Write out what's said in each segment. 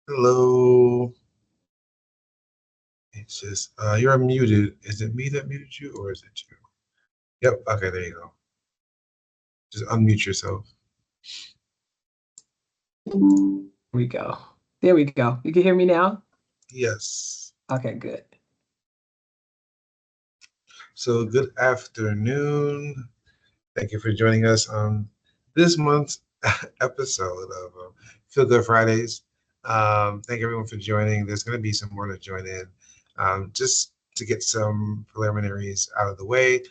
Hello. It's just you're muted. Is it me that muted you or is it you? Yep. Okay, there you go. Just unmute yourself. We go. There we go. You can hear me now? Yes. Okay, good. So good afternoon. Thank you for joining us on this month's episode of Feel Good Fridays. Thank everyone for joining. There's going to be some more to join in. Just to get some preliminaries out of the way.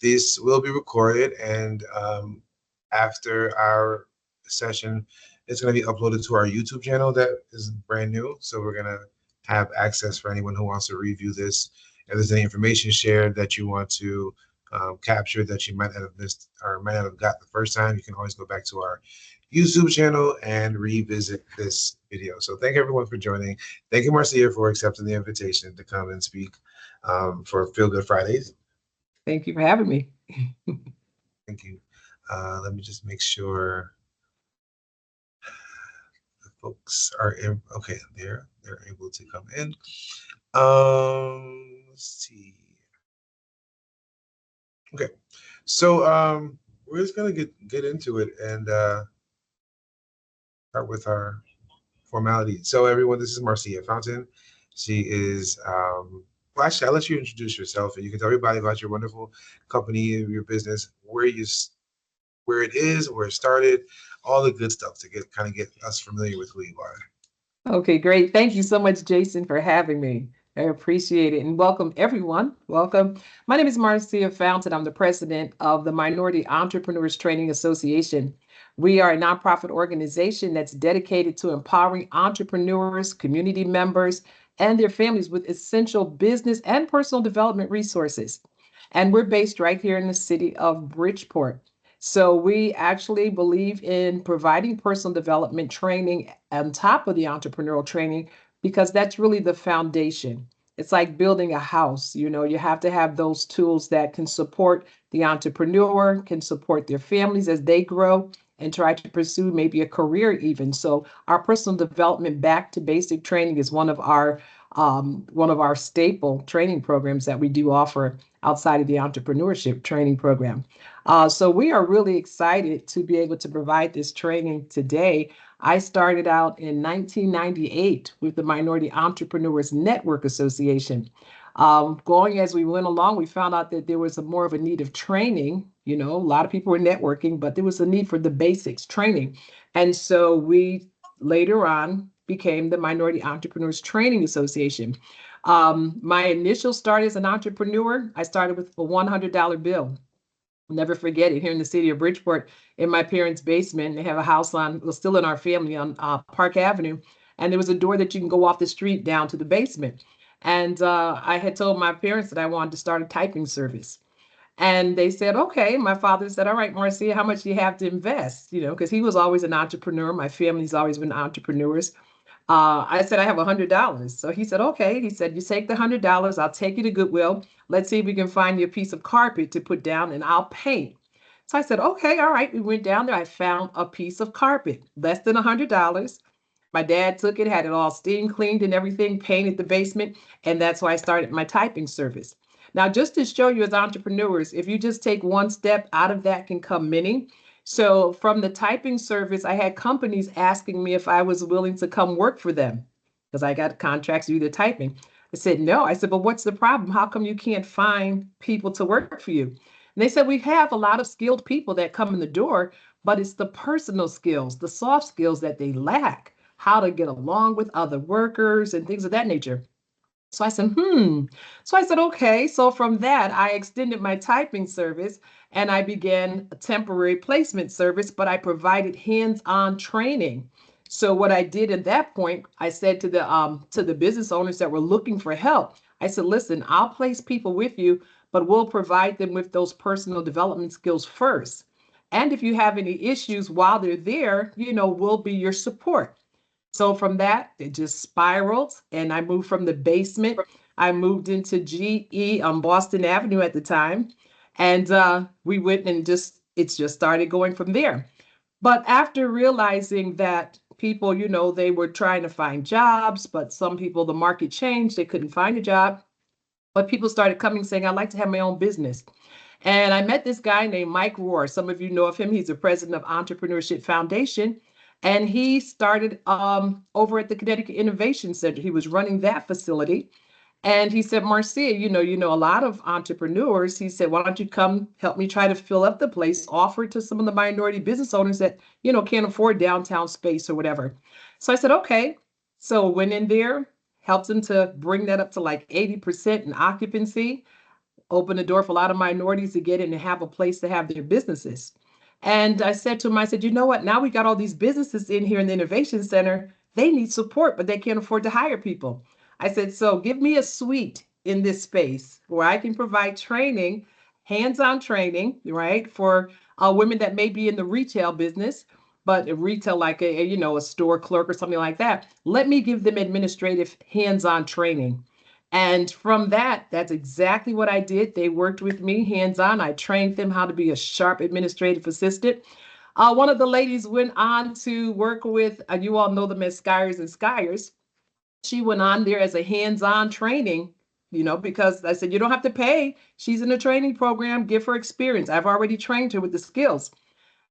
This will be recorded, and after our session, it's going to be uploaded to our YouTube channel that is brand new. So we're going to have access for anyone who wants to review this. If there's any information shared that you want to capture that you might not have missed or might not have got the first time, you can always go back to our YouTube channel and revisit this video. So thank everyone for joining. Thank you, Marcia, for accepting the invitation to come and speak for Feel Good Fridays. Thank you for having me. Thank you. Let me just make sure the folks are in. Okay, they're able to come in. Let's see. Okay, so we're just gonna get into it and start with our formality. So everyone, this is Marcia Fountain. She is well, actually, I'll let you introduce yourself and you can tell everybody about your wonderful company, your business, where it is, where it started, all the good stuff to get us familiar with who you are. Okay, great. Thank you so much, Jason, for having me. I appreciate it. And welcome, everyone. Welcome. My name is Marcia Fountain. I'm the president of the Minority Entrepreneurs Training Association. We are a nonprofit organization that's dedicated to empowering entrepreneurs, community members, and their families with essential business and personal development resources. And we're based right here in the city of Bridgeport. So we actually believe in providing personal development training on top of the entrepreneurial training because that's really the foundation. It's like building a house. You have to have those tools that can support the entrepreneur, can support their families as they grow and try to pursue maybe a career even. So our personal development back to basic training is one of our staple training programs that we do offer outside of the entrepreneurship training program. So we are really excited to be able to provide this training today. I started out in 1998 with the Minority Entrepreneurs Network Association. Going as we went along, we found out that there was more of a need of training. A lot of people were networking, but there was a need for the basics training. And so we later on became the Minority Entrepreneurs Training Association. My initial start as an entrepreneur, I started with a $100 bill. I'll never forget it, here in the city of Bridgeport, in my parents' basement. They have a house well, still in our family on Park Avenue. And there was a door that you can go off the street down to the basement. And I had told my parents that I wanted to start a typing service. And they said, okay. My father said, all right, Marcia, how much do you have to invest? Because he was always an entrepreneur. My family's always been entrepreneurs. I said, I have $100. So he said, okay. He said, you take the $100. I'll take you to Goodwill. Let's see if we can find you a piece of carpet to put down and I'll paint. So I said, okay, all right. We went down there. I found a piece of carpet, less than $100. My dad took it, had it all steam cleaned and everything, painted the basement. And that's why I started my typing service. Now, just to show you as entrepreneurs, if you just take one step out of that can come many. So from the typing service, I had companies asking me if I was willing to come work for them because I got contracts to do the typing. I said, no. I said, but what's the problem? How come you can't find people to work for you? And they said, we have a lot of skilled people that come in the door, but it's the personal skills, the soft skills that they lack, how to get along with other workers and things of that nature. So I said, hmm. So I said, okay. So from that, I extended my typing service and I began a temporary placement service, but I provided hands-on training. So what I did at that point, I said to the business owners that were looking for help, I said, listen, I'll place people with you, but we'll provide them with those personal development skills first. And if you have any issues while they're there, we'll be your support. So from that, it just spiraled, and I moved from the basement. I moved into GE on Boston Avenue at the time, and we went and it just started going from there. But after realizing that people, they were trying to find jobs, but some people, the market changed, they couldn't find a job. But people started coming saying, I'd like to have my own business. And I met this guy named Mike Rohr. Some of you know of him. He's the president of Entrepreneurship Foundation. And he started over at the Connecticut Innovation Center. He was running that facility. And he said, Marcia, you know a lot of entrepreneurs. He said, why don't you come help me try to fill up the place, offer it to some of the minority business owners that, can't afford downtown space or whatever. So I said, okay. So went in there, helped him to bring that up to like 80% in occupancy, open the door for a lot of minorities to get in and have a place to have their businesses. And I said to him, I said, you know what? Now we got all these businesses in here in the Innovation Center. They need support, but they can't afford to hire people. I said, so give me a suite in this space where I can provide training, hands-on training, right, for women that may be in the retail business, but retail like a store clerk or something like that. Let me give them administrative hands-on training. And from that, that's exactly what I did. They worked with me hands on. I trained them how to be a sharp administrative assistant. One of the ladies went on to work with, you all know them as Skyers and Skyers. She went on there as a hands on training, because I said, you don't have to pay. She's in a training program. Give her experience. I've already trained her with the skills.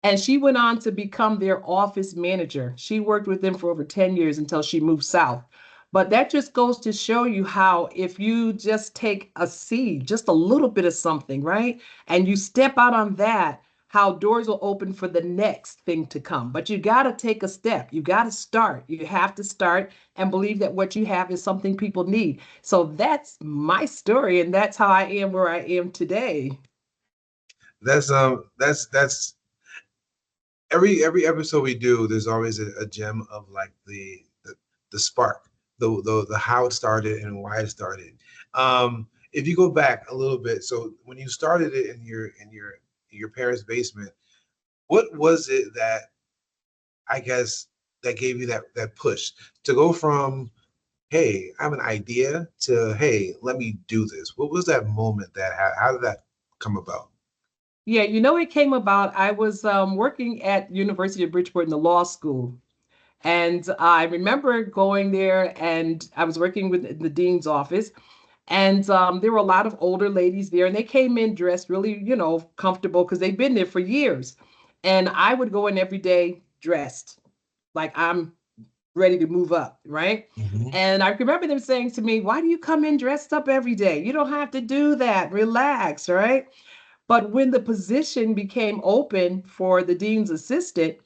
And she went on to become their office manager. She worked with them for over 10 years until she moved south. But that just goes to show you how if you just take a seed, just a little bit of something, right? And you step out on that, how doors will open for the next thing to come. But you got to take a step. You got to start. You have to start and believe that what you have is something people need. So that's my story. And that's how I am where I am today. That's every episode we do. There's always a gem of like the spark, the how it started and why it started. If you go back a little bit, so when you started it in your parents' basement, what was it that I guess that gave you that push to go from, hey, I have an idea, to, hey, let me do this? What was that moment that how did that come about? Yeah, it came about. I was working at University of Bridgeport in the law school. And I remember going there and I was working with the dean's office. And there were a lot of older ladies there, and they came in dressed really, comfortable because they've been there for years. And I would go in every day dressed like I'm ready to move up, right? Mhm. And I remember them saying to me, why do you come in dressed up every day? You don't have to do that. Relax, right? But when the position became open for the dean's assistant,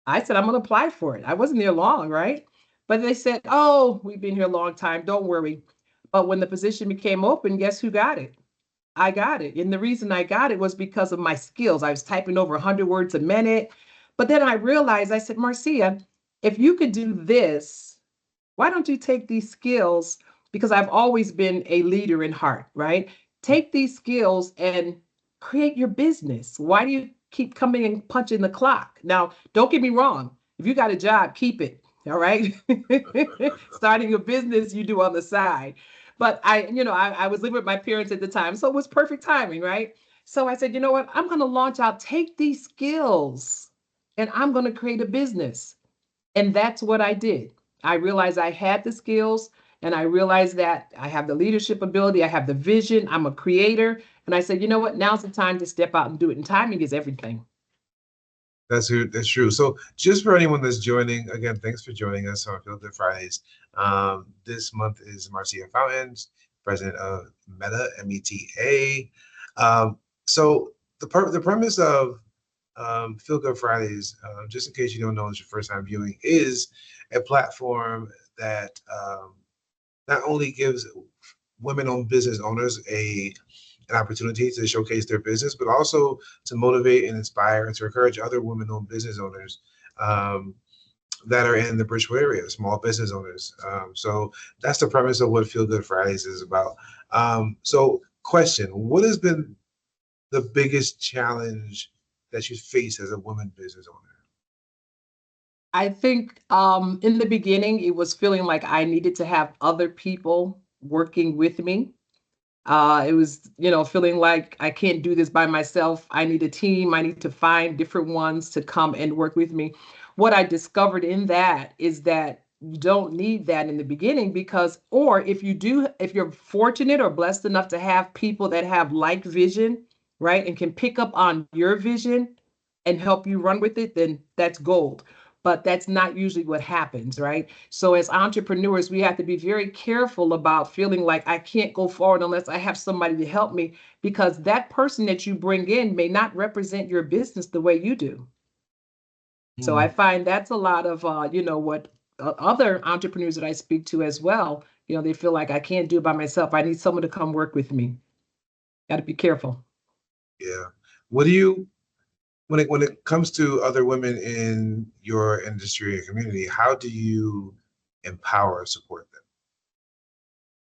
I said, I'm going to apply for it. I wasn't there long, right? But they said, oh, we've been here a long time. Don't worry. But when the position became open, guess who got it? I got it. And the reason I got it was because of my skills. I was typing over 100 words a minute. But then I realized, I said, Marcia, if you could do this, why don't you take these skills? Because I've always been a leader in heart, right? Take these skills and create your business. Why do you keep coming and punching the clock? Now, don't get me wrong. If you got a job, keep it. All right. Starting a business you do on the side. But I was living with my parents at the time. So it was perfect timing, right? So I said, you know what? I'm going to launch out, take these skills, and I'm going to create a business. And that's what I did. I realized I had the skills and I realized that I have the leadership ability, I have the vision, I'm a creator. And I said, you know what? Now's the time to step out and do it. And timing is everything. That's true. So just for anyone that's joining, again, thanks for joining us on Feel Good Fridays. This month is Marcia Fountains, president of Meta, META. So the premise of Feel Good Fridays, just in case you don't know, it's your first time viewing, is a platform that not only gives women-owned business owners an opportunity to showcase their business, but also to motivate and inspire and to encourage other women-owned business owners um, that are in the Bridgeport area, small business owners. So that's the premise of what Feel Good Fridays is about. So, question: what has been the biggest challenge that you face as a woman business owner? I think in the beginning, it was feeling like I needed to have other people working with me. It was, feeling like I can't do this by myself. I need a team. I need to find different ones to come and work with me. What I discovered in that is that you don't need that in the beginning because, or if you do, if you're fortunate or blessed enough to have people that have like vision, right, and can pick up on your vision and help you run with it, then that's gold. But that's not usually what happens, right? So as entrepreneurs, we have to be very careful about feeling like I can't go forward unless I have somebody to help me, because that person that you bring in may not represent your business the way you do. So I Mm, find that's a lot of, what other entrepreneurs that I speak to as well, they feel like I can't do it by myself. I need someone to come work with me. Got to be careful. yeah. What do you when it comes to other women in your industry and community, how do you empower or support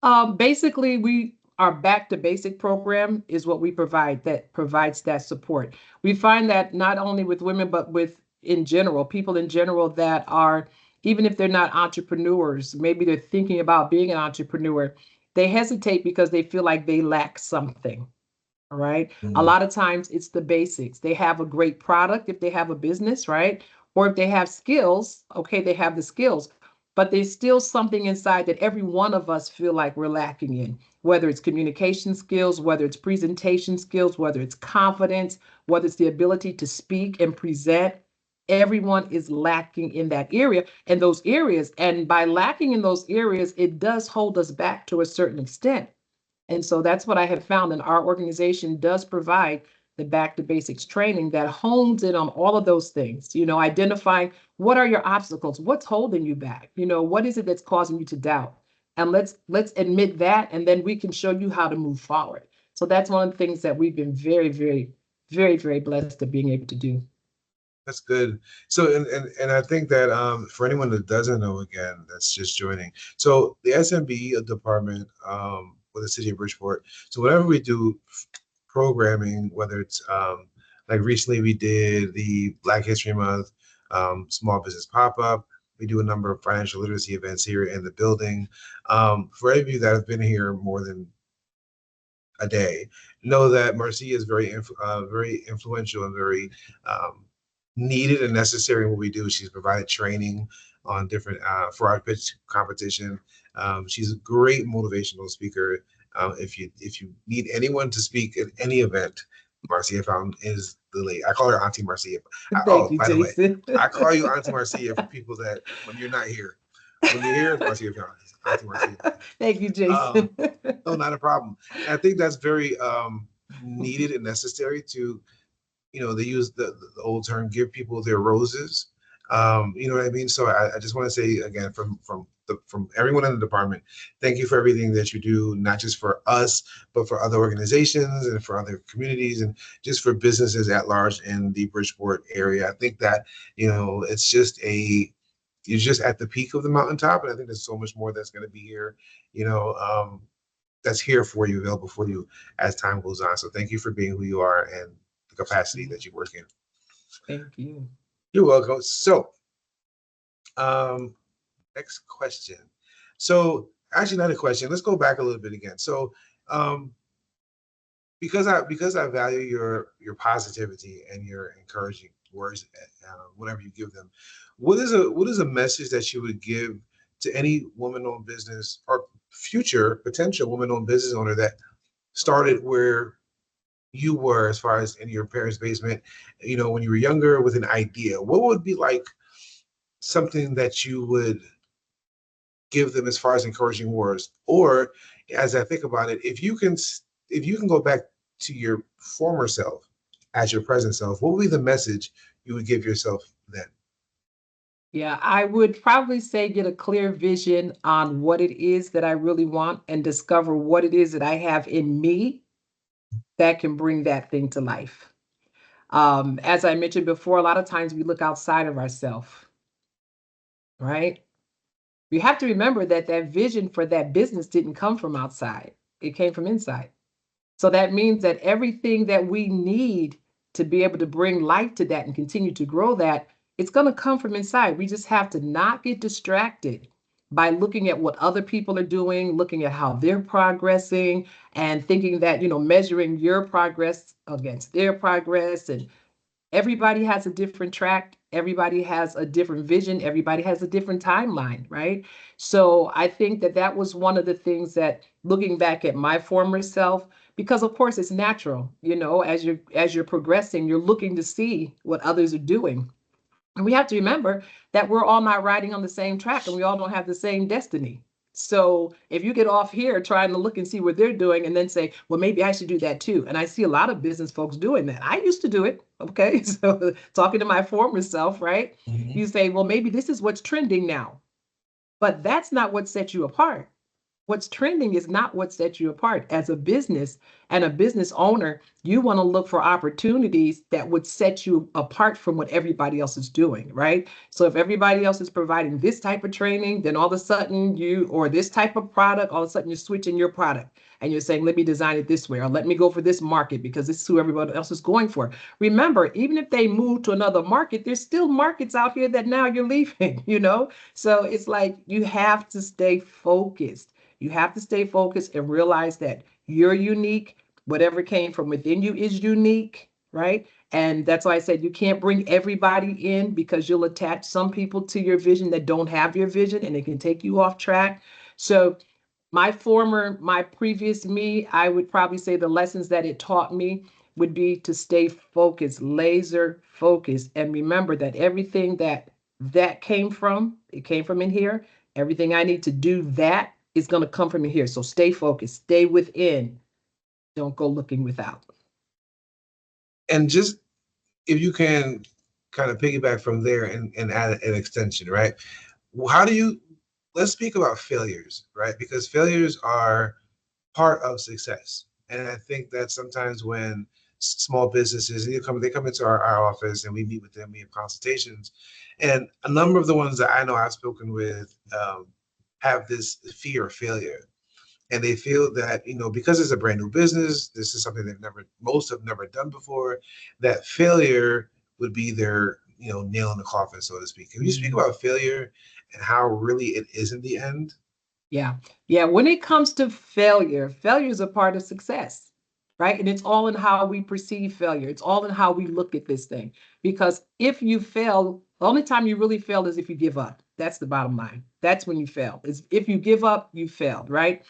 them? Basically, we our back to basic program is what we provide that provides that support. We find that not only with women, but with in general, people in general that are, even if they're not entrepreneurs, maybe they're thinking about being an entrepreneur, they hesitate because they feel like they lack something. All right. A Mm, lot of times it's the basics. They have a great product if they have a business, right? Or if they have skills, okay, they have the skills, but there's still something inside that every one of us feel like we're lacking in, whether it's communication skills, whether it's presentation skills, whether it's confidence, whether it's the ability to speak and present. Everyone is lacking in that area and those areas. And by lacking in those areas, it does hold us back to a certain extent. And so that's what I have found. And our organization does provide the back to basics training that hones in on all of those things, identifying what are your obstacles, what's holding you back, what is it that's causing you to doubt. And let's admit that, and then we can show you how to move forward. So that's one of the things that we've been very, very, very, very blessed at being able to do. that's good. So, and I think that for anyone that doesn't know, again, that's just joining. So, the SMB department with the city of Bridgeport. So, whenever we do programming, whether it's like recently we did the Black History Month small business pop up. We do a number of financial literacy events here in the building. For any of you that have been here more than a day, know that Marcia is very influential and very needed and necessary in what we do. She's provided training on different for our pitch competition. She's a great motivational speaker. If you need anyone to speak at any event, Marcia Fountain is the lady. I call her Auntie Marcia. Thank Oh, you, by the way, Jason. I call you Auntie Marcia for people that when you're not here. When you're here, it's Marcia Fountain. Auntie Marcia. Thank you, Um, Jason. no, not a problem. And I think that's very needed and necessary to, they use the old term, give people their roses. You know what I mean? So I just want to say again, from everyone in the department, thank you for everything that you do, not just for us, but for other organizations and for other communities and just for businesses at large in the Bridgeport area. I think that, it's just you're just at the peak of the mountaintop. And I think there's so much more that's going to be here, you know, um, that's here for you, available for you as time goes on. So thank you for being who you are and the capacity that you work in. Thank you. You're welcome. So, um, next question. So, actually, not a question. Let's go back a little bit again. So, um, because I value your positivity and your encouraging words, whatever you give them, what is a message that you would give to any woman-owned business or future potential woman-owned business owner that started where you were as far as in your parents' basement, when you were younger with an idea? What would be like something that you would give them as far as encouraging words? Or as I think about it, if you can go back to your former self as your present self, what would be the message you would give yourself then? Yeah, I would probably say get a clear vision on what it is that I really want and discover what it is that I have in me that can bring that thing to life. As I mentioned before, a lot of times we look outside of ourselves, right? You have to remember that that vision for that business didn't come from outside, it came from inside. So that means that everything that we need to be able to bring life to that and continue to grow that, it's going to come from inside. We just have to not get distracted by looking at what other people are doing, looking at how they're progressing, and thinking that, measuring your progress against their progress and Everybody has a different track. Everybody has a different vision. Everybody has a different timeline, right? So I think that that was one of the things that, looking back at my former self, because of course it's natural, as you're progressing, you're looking to see what others are doing. And we have to remember that we're all not riding on the same track and we all don't have the same destiny. So if you get off here trying to look and see what they're doing and then say, well, maybe I should do that too. And I see a lot of business folks doing that. I used to do it. Okay. So talking to my former self, right? Mhm. You say, well, maybe this is what's trending now, but that's not what sets you apart. What's trending is not what sets you apart. As a business and a business owner, you want to look for opportunities that would set you apart from what everybody else is doing, right? So if everybody else is providing this type of training, then all of a sudden or this type of product, all of a sudden you're switching your product and you're saying, let me design it this way, or let me go for this market because this is who everybody else is going for. Remember, even if they move to another market, there's still markets out here that now you're leaving, you know? So it's like you have to stay focused. You have to stay focused and realize that you're unique. Whatever came from within you is unique, right? And that's why I said you can't bring everybody in because you'll attach some people to your vision that don't have your vision and it can take you off track. So my previous me, I would probably say the lessons that it taught me would be to stay focused, laser focused, and remember that everything that came from, it came from in here. Everything I need to do that is going to come from in here. So stay focused, stay within. Don't go looking without. And just if you can kind of piggyback from there and add an extension, right? How do you, let's speak about failures, right? Because failures are part of success. And I think that sometimes when small businesses, they come into our office and we meet with them, we have consultations. And a number of the ones that I know I've spoken with have this fear of failure. And they feel that, because it's a brand new business, this is something most have never done before, that failure would be their, nail in the coffin, so to speak. Can you speak Mm. about failure and how really it is in the end? Yeah. Yeah. When it comes to failure, failure is a part of success, right? And it's all in how we perceive failure. It's all in how we look at this thing. Because if you fail, the only time you really fail is if you give up. That's the bottom line. That's when you fail. Is if you give up, you failed, right?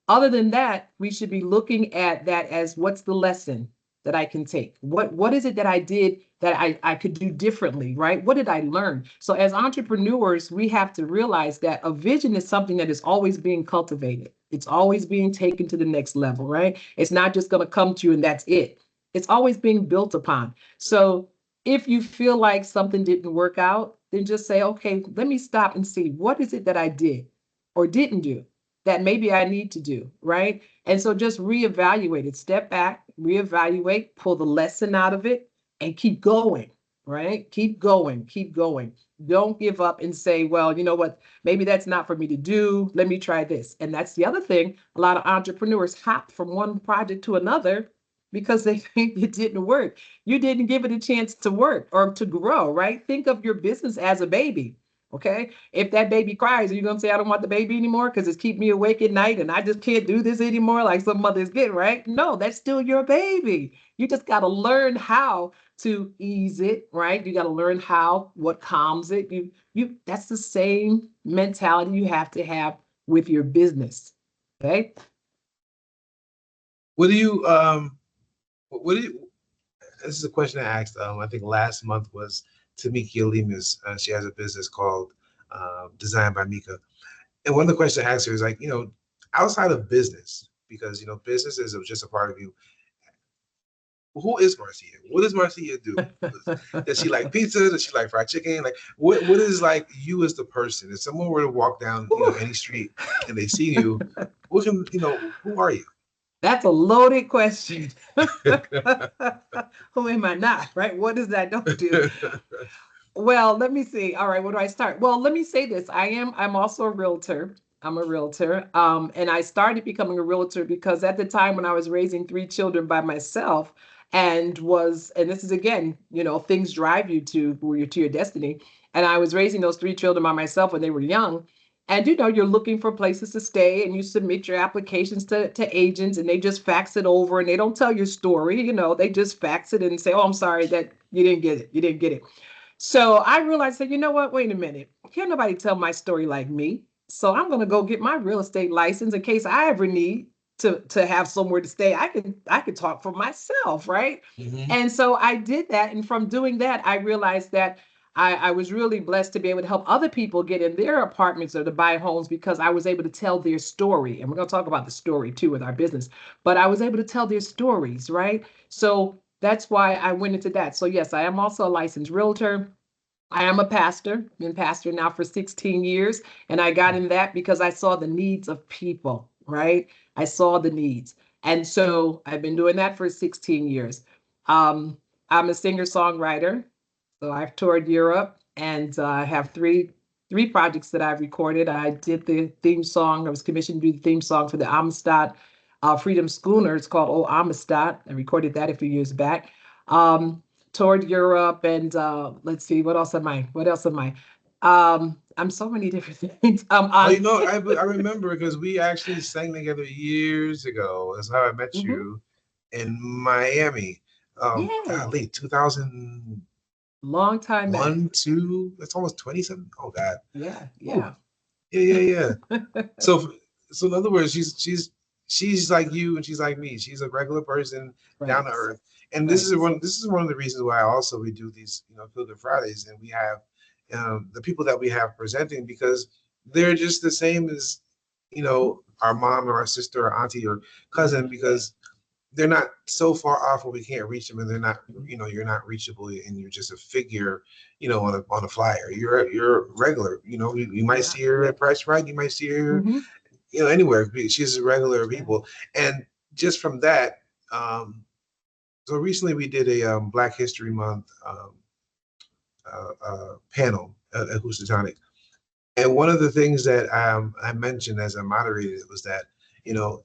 Other than that, we should be looking at that as what's the lesson that I can take? What is it that I did that I could do differently, right? What did I learn? So as entrepreneurs, we have to realize that a vision is something that is always being cultivated. It's always being taken to the next level, right? It's not just going to come to you and that's it. It's always being built upon. So if you feel like something didn't work out, then just say, okay, let me stop and see what is it that I did or didn't do that maybe I need to do, right? And so just reevaluate it, step back, reevaluate, pull the lesson out of it, and keep going, right? Keep going, keep going. Don't give up and say, well, you know what? Maybe that's not for me to do. Let me try this. And that's the other thing. A lot of entrepreneurs hop from one project to another because they think it didn't work. You didn't give it a chance to work or to grow, right? Think of your business as a baby. Okay. If that baby cries, are you going to say, I don't want the baby anymore because it's keep me awake at night and I just can't do this anymore like some mothers get, right? No, that's still your baby. You just got to learn how to ease it, right? You got to learn what calms it. That's the same mentality you have to have with your business. Okay. What do you, what do you, this is a question I asked, I think last month was to Miki Olimas. She has a business called Designed by Mika. And one of the questions I asked her is like, outside of business, because, business is just a part of you. Who is Marcia? What does Marcia do? Does she like pizza? Does she like fried chicken? Like, what is like you as the person? If someone were to walk down, any street and they see you, who are you? That's a loaded question. Who am I not? Right? What does that don't do? Well, let me see. All right, where do I start? Well, let me say this. I'm also a realtor. I'm a realtor. And I started becoming a realtor because at the time when I was raising three children by myself and this is again, things drive you to your destiny. And I was raising those three children by myself when they were young. And you're looking for places to stay and you submit your applications to agents and they just fax it over and they don't tell your story. They just fax it and say, oh, I'm sorry that you didn't get it. You didn't get it. So I realized that, you know what? Wait a minute. Can't nobody tell my story like me. So I'm going to go get my real estate license in case I ever need to have somewhere to stay. I could talk for myself, right? Hmm. And so I did that. And from doing that, I realized that I was really blessed to be able to help other people get in their apartments or to buy homes because I was able to tell their story. And we're going to talk about the story too with our business, but I was able to tell their stories, right? So that's why I went into that. So, yes, I am also a licensed realtor. I am a pastor, been pastor now for 16 years. And I got in that because I saw the needs of people, right? I saw the needs. And so I've been doing that for 16 years. Um, I'm a singer songwriter. So I've toured Europe and I have three projects that I've recorded. I did the theme song. I was commissioned to do the theme song for the Amistad Freedom Schooner. It's called Oh Amistad. I recorded that a few years back. Um, Toured Europe and let's see, what else am I? What else am I? I'm so many different things. Oh, On I remember because we actually sang together years ago. That's how I met Mhm. you in Miami. Yeah, Late 2001, long time back. 2. That's almost 27. Oh God. Yeah, Ooh, yeah. yeah, yeah, yeah. So, so in other words, she's like you and she's like me. She's a regular person, down Right, to earth. And right. this is one of the reasons why also we do these, Feel Good Fridays, and we have the people that we have presenting because they're just the same as our mom or our sister or auntie or cousin because they're not so far off where we can't reach them, and they're not, you're not reachable, and you're just a figure, on a flyer. You're regular. You might Yeah. see her at Price Right, you might see her, Hmm. anywhere. She's regular Yeah. people, and just from that, so recently we did a Black History Month panel at Housatonic, and one of the things that I mentioned as I moderated it was that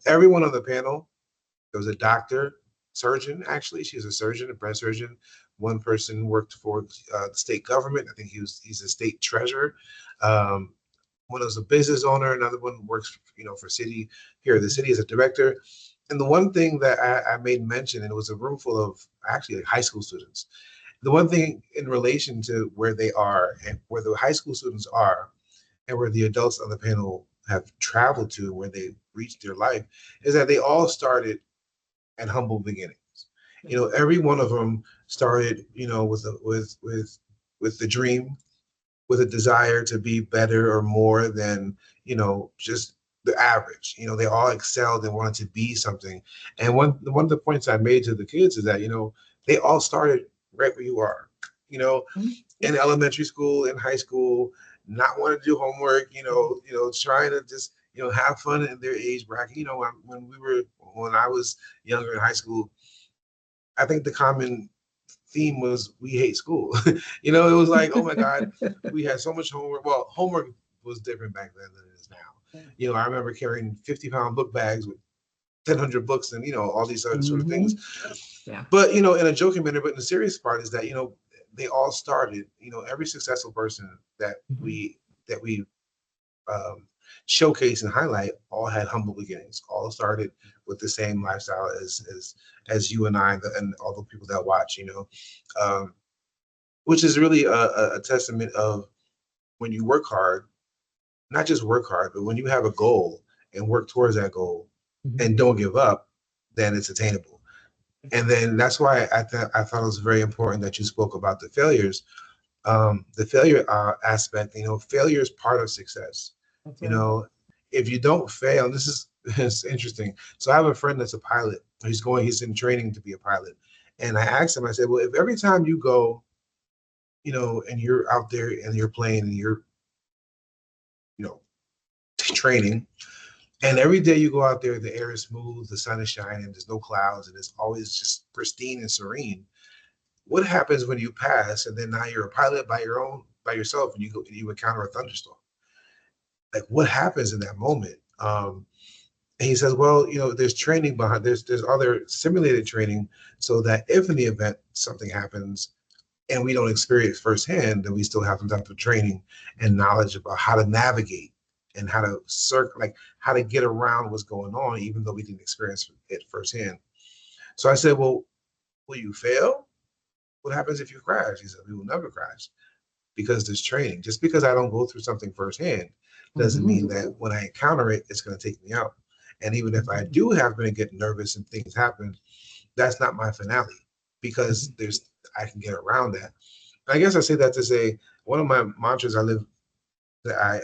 everyone on the panel. There was a doctor, surgeon, actually. She was a surgeon, a breast surgeon. One person worked for the state government. I think he's a state treasurer. Um, one was a business owner. Another one works, for city here. The city as a director. And the one thing that I made mention, and it was a room full of actually like high school students. The one thing in relation to where they are and where the high school students are and where the adults on the panel have traveled to, where they reached their life, is that they all started and humble beginnings. Every one of them started, with the dream, with a desire to be better or more than, just the average. They all excelled and wanted to be something. And one of the points I made to the kids is that, they all started right where you are, you know, Mhm. in elementary school, in high school, not wanting to do homework, trying to just, have fun in their age bracket. When I was younger in high school, I think the common theme was we hate school. It was like, oh my God, we had so much homework. Well, homework was different back then than it is now. I remember carrying 50-pound book bags with 1,000 books and, all these other sort of things. Mhm. Yeah. But, in a joking manner, but in the serious part is that, they all started, every successful person that Mhm. we um, showcase and highlight all had humble beginnings. All started with the same lifestyle as you and I and all the people that watch. Um, which is really a testament of when you work hard, not just work hard, but when you have a goal and work towards that goal Mhm. and don't give up, then it's attainable. And then that's why I thought it was very important that you spoke about the failures, the failure aspect. Failure is part of success. That's You right. know, if you don't fail, and this is it's interesting. So I have a friend that's a pilot. He's in training to be a pilot, and I asked him. I said, well, if every time you go, and you're out there and you're playing and you're, you know, training, and every day you go out there, the air is smooth, the sun is shining, there's no clouds, and it's always just pristine and serene. What happens when you pass and then now you're a pilot by yourself and you go and you encounter a thunderstorm? Like what happens in that moment? And he says, well, there's training behind there's other simulated training so that if in the event something happens and we don't experience firsthand, then we still have some type of training and knowledge about how to navigate and how to get around what's going on, even though we didn't experience it firsthand. So I said, well, will you fail? What happens if you crash? He said, we will never crash because there's training. Just because I don't go through something firsthand doesn't mean that when I encounter it, it's going to take me out. And even if I do happen to get nervous and things happen, that's not my finale because I can get around that. I guess I say that to say one of my mantras I live that I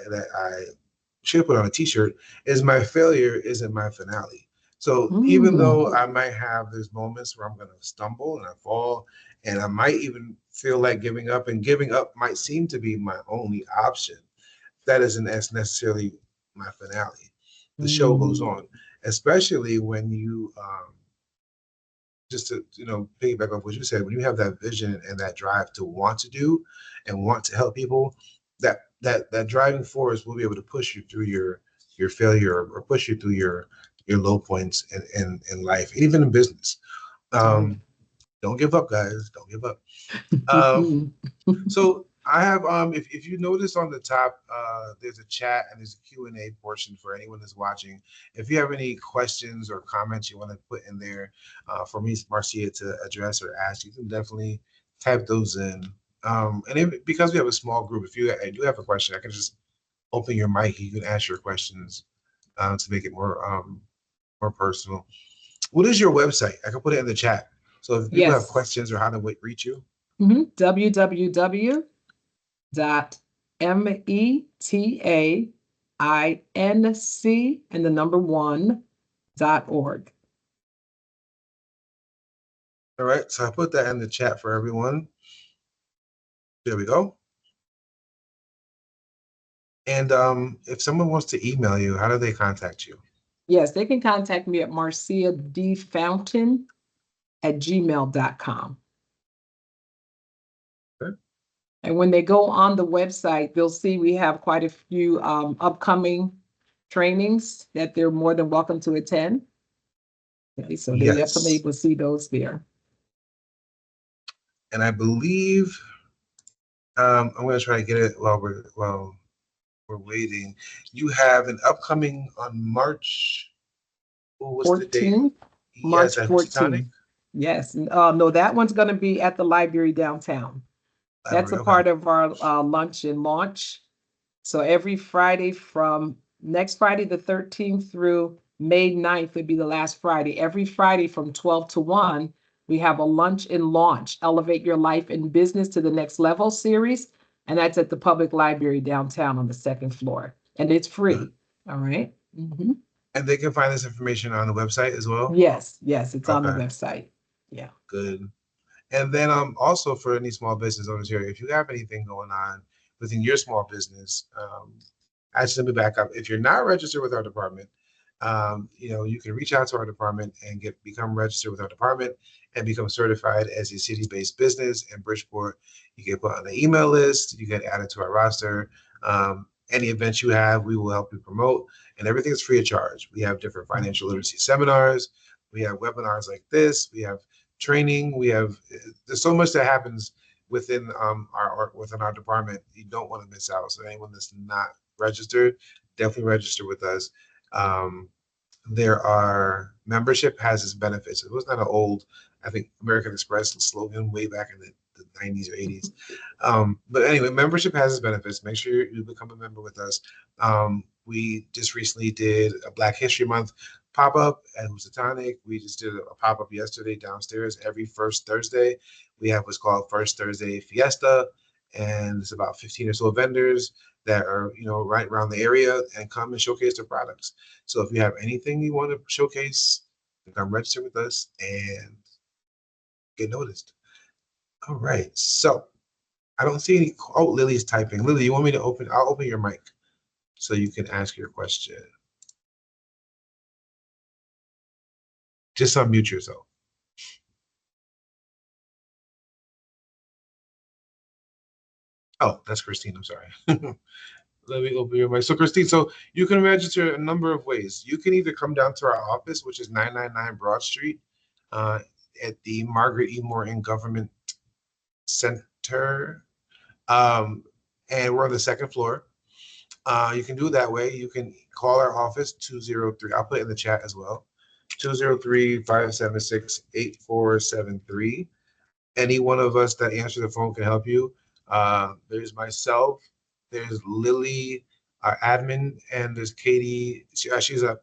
should put on a t-shirt is my failure isn't my finale. So even though I might have those moments where I'm going to stumble and I fall and I might even feel like giving up, and giving up might seem to be my only option, that isn't as necessarily my finale. The show goes on, especially when you just to piggyback off what you said, when you have that vision and that drive to want to do and want to help people, that driving force will be able to push you through your failure or push you through your low points in life, even in business. Don't give up, guys. Don't give up. Um, so I have if you notice on the top there's a chat and there's a Q&A portion for anyone that's watching. If you have any questions or comments you want to put in there for me, Marcia, to address or ask, you can definitely type those in. Because we have a small group, if you do have a question, I can just open your mic. You can ask your questions to make it more personal. What is your website? I can put it in the chat. So if people have questions or how to reach you. www.metainc and the number 1.org. All right, so I put that in the chat for everyone. There we go. And if someone wants to email you, how do they contact you? Yes, they can contact me at marciadfountain@gmail.com. Okay. And when they go on the website, they'll see we have quite a few upcoming trainings that they're more than welcome to attend. Okay, so they definitely will see those there. And I believe I'm going to try to get it while we're waiting. You have an upcoming on March. What's 14th? The date? March 14th. Yes. No, that one's going to be at the library downtown. That's a part of our lunch and launch. So every Friday from next Friday, the 13th through May 9th would be the last Friday. Every Friday from 12 to 1, we have a lunch and launch, Elevate Your Life and Business to the Next Level series. And that's at the public library downtown on the second floor. And it's free. All right. And they can find this information on the website as well? Yes, it's on the website. Yeah. Good. And then also for any small business owners here, if you have anything going on within your small business, actually, let me back up. If you're not registered with our department, you can reach out to our department and become registered with our department and become certified as a city-based business in Bridgeport. You get put on the email list. You get added to our roster. Any events you have, we will help you promote, and everything is free of charge. We have different financial literacy seminars. We have webinars like this. We have training. There's so much that happens within our department. You don't want to miss out. So anyone that's not registered, definitely register with us. Membership has its benefits. It was not an old, I think, American Express slogan way back in the 90s or 80s. But anyway, membership has its benefits. Make sure you become a member with us. We just recently did a Black History Month pop-up at Housatonic. We just did a pop-up yesterday downstairs. Every first Thursday, we have what's called First Thursday Fiesta, and it's about 15 or so vendors that are right around the area and come and showcase their products. So if you have anything you want to showcase, come register with us and get noticed. All right, so I don't see any. Oh, Lily's typing. Lily, you want me to open? I'll open your mic so you can ask your question. Just unmute yourself. Oh, that's Christine. I'm sorry. Let me open your mic. So Christine, so you can register a number of ways. You can either come down to our office, which is 999 Broad Street, at the Margaret E. Morton Government Center, and we're on the second floor. You can do it that way. You can call our office 203. I'll put it in the chat as well. 203-576-8473. Any one of us that answer the phone can help you. There's myself, there's Lily, our admin, and there's Katie. She's a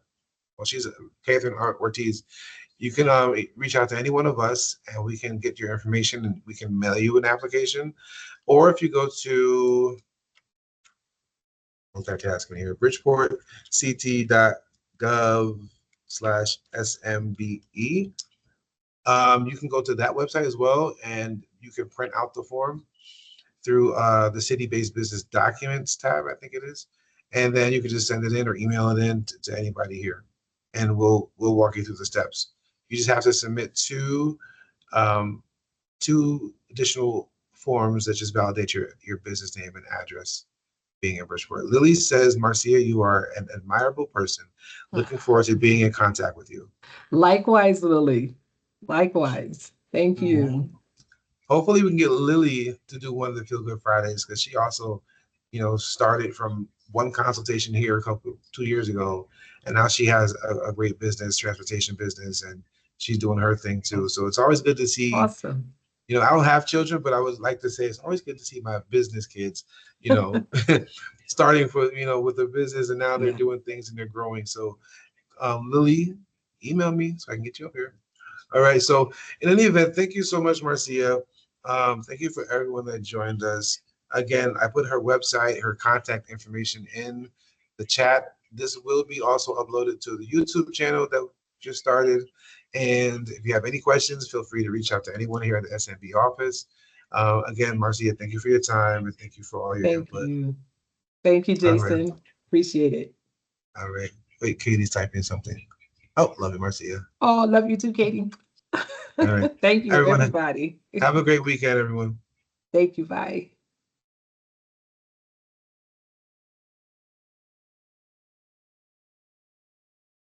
Catherine Ortiz. You can reach out to any one of us and we can get your information and we can mail you an application. Or if you go to multitasking here, bridgeportct.gov/SMBE. You can go to that website as well, and you can print out the form through the city-based business documents tab, I think it is, and then you can just send it in or email it in to anybody here, and we'll walk you through the steps. You just have to submit um, two additional forms that just validate your business name and address being in Bridgeport. Lily says, Marcia, you are an admirable person. Looking forward to being in contact with you. Likewise, Lily. Likewise. Thank Mhm. you. Hopefully, we can get Lily to do one of the Feel Good Fridays because she also, started from one consultation here 2 years ago, and now she has a great business, transportation business, and she's doing her thing too. So it's always good to see. Awesome. I don't have children, but I would like to say it's always good to see my business kids, you know, starting with the business, and now they're Yeah. doing things and they're growing. So, Lily, email me so I can get you up here. All right. So, in any event, thank you so much, Marcia. Thank you for everyone that joined us. Again, I put her website, her contact information in the chat. This will be also uploaded to the YouTube channel that just started. And if you have any questions, feel free to reach out to anyone here at the SMB office. Again, Marcia, thank you for your time and thank you for all your Thank input. you. Thank you, All right. Jason. Appreciate it. All right. Wait, Katie's typing something. Oh, love you, Marcia. Oh, love you too, Katie. All right. Thank you, Everyone, everybody. have a great weekend, everyone. Thank you. Bye.